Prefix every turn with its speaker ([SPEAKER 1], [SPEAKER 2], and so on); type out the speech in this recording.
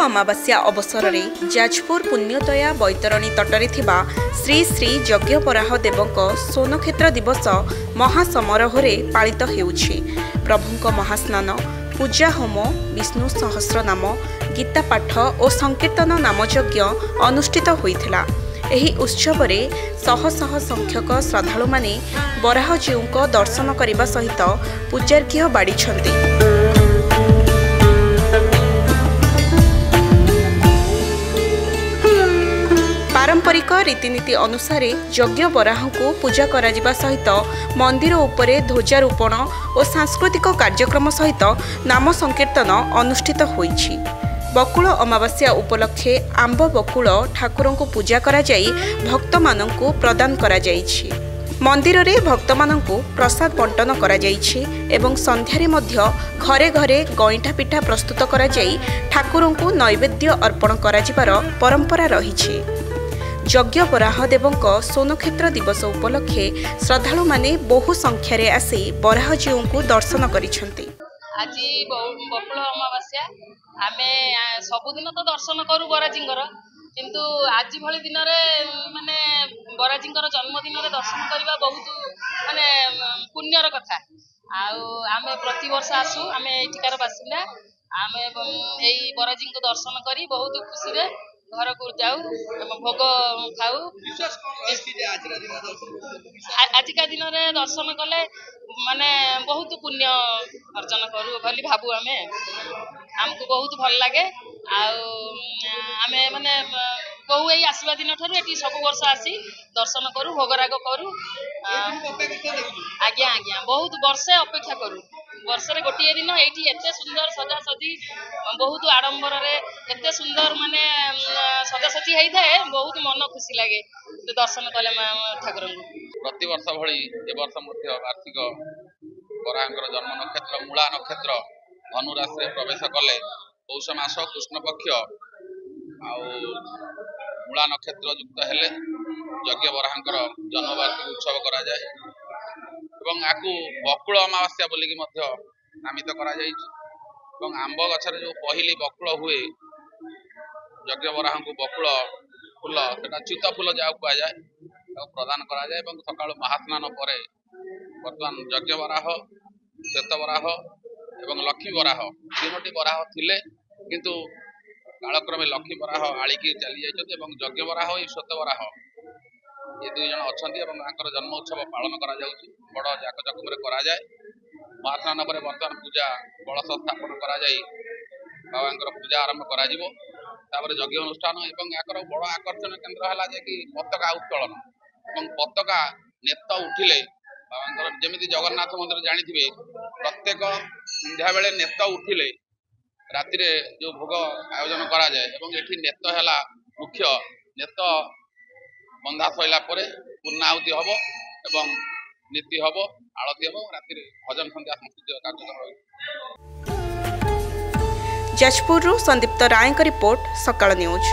[SPEAKER 1] अमावास्या अवसर में जाजपुर पुण्यतया बैतरणी तटरे थिबा श्री श्री यज्ञवराह देवଙ୍କ सोनक्षेत्र दिवस महासमारोह पालित हेउछि। प्रभुଙ୍କ महास्नान, पूजा होम, विष्णु सहस्रनाम, गीता पाठ और संकीर्तन नामयज्ञ अनुष्ठित होइथिला। एही उत्सव रे शह शह संख्यक श्रद्धालु माने वराहजीउଙ୍କ दर्शन करने सहित पूजार्घ्य बाढ़ी। पारंपरिक रीतिनीति अनुसार यज्ञ वराह को पूजा करा सहित मंदिर उपरे ध्वजारोपण और सांस्कृतिक कार्यक्रम सहित नाम संकीर्तन अनुष्ठित होइछि। बकुल अमावास्या उपलक्षे आंब बकुल ठाकुर को पूजा करा जाई भक्त माननकु प्रदान करा जाइछि। मंदिर रे भक्त माननकु प्रसाद बंटन करा जाइछि एवं संध्यारे मध्य घरे घरे गईठा पिठा प्रस्तुत करा जाई ठाकुर को नैवेद्य अर्पण करा जिबार परंपरा रहिछि। यज्ञ वराह देवଙ୍କ सोनक्षेत्र दिवस उपलक्षे श्रद्धालु माने बहु संख्यार आसी वराहजीउଙ୍କୁ दर्शन करिसंती।
[SPEAKER 2] आज बकुल अमावास्या आमे सबुदिन तो दर्शन करू बराजींगर, किंतु आज भली दिन माने बराजींकर जन्मदिन दर्शन करवा बहुत माने पुण्यर कथा। आमे प्रति वर्ष आसू, आमे एठिकार बासिंदा, आमे एई बराजी को दर्शन करी बहुत खुशी रे घर को जाऊ, भोग खाऊ। आजिका दिन में दर्शन कले माने बहुत पुण्य अर्जन करू भली भाबू। आमको बहुत भल लगे। आमे माने बहु यही आसवा दिन ठार ये सब वर्ष आसी दर्शन करू, भोगराग करू। आज्ञा आज्ञा बहुत वर्षे अपेक्षा करू। वर्षरे गोटे दिन एठी एते सुंदर सजासजी बहुत आडंबर रे एते सुंदर माने सजासजी होई थाए, बहुत मन खुशी लगे दर्शन कले ठाकुर को।
[SPEAKER 3] प्रति वर्ष भली ए वर्ष मध्य कार्तिक वराहंकर जन्म नक्षत्र मूला नक्षत्र धनु राशि रे प्रवेश कले पौष मास कृष्ण पक्ष मूला नक्षत्र युक्त हेले यज्ञ वराहंकर जन्मवार्षिक उत्सव करा जाए एवं आकु बकुल अमावास्या बोलिकी मध्य नामित करा जाइछि। एवं आंब गछरे जो पहिली बकुल हुए यज्ञ वराह को बकुल फूल सेटा चित फूल जा कुआ जाए प्रदान करा जाए। एवं सकाळ महास्नान परे वर्तमान यज्ञ वराह, श्वेत वराह एवं लक्ष्मी वराह तीनोटी वराह थिले, किंतु कालक्रमे लक्ष्मी वराह आलिकी चली जाइछथि एवं यज्ञ वराह और श्वेत वराह ये दुई जन अछंती एवं आंकर जन्म उत्सव पालन करा जाउछि। बड़ जाकजकम रे करा जाए। महास्नान पर वर्तमान पूजा कलश स्थापन करा जाई बाबांकर पूजा आरंभ करा जिवो। तापर यज्ञ अनुष्ठान एवं आकर बड़ आकर्षण केन्द्र हला जे कि पताका उत्तोलन एवं पताका नेत उठिले बाबांकर जेमिति जगन्नाथ मंदिर जानिथिबे प्रत्येक संध्या बेले नेत उठिले राति रे जो भोग आयोजन करा जाए एवं एठी नेत हला मुख्य नेत बंधा सैला परे पूर्णाहुति हब एवं नीति हब, आलती हब, राति भजन संध्या सांस्कृतिक कार्यक्रम।
[SPEAKER 1] जाजपुर संदीप्त राय रिपोर्ट, सकाळ न्यूज।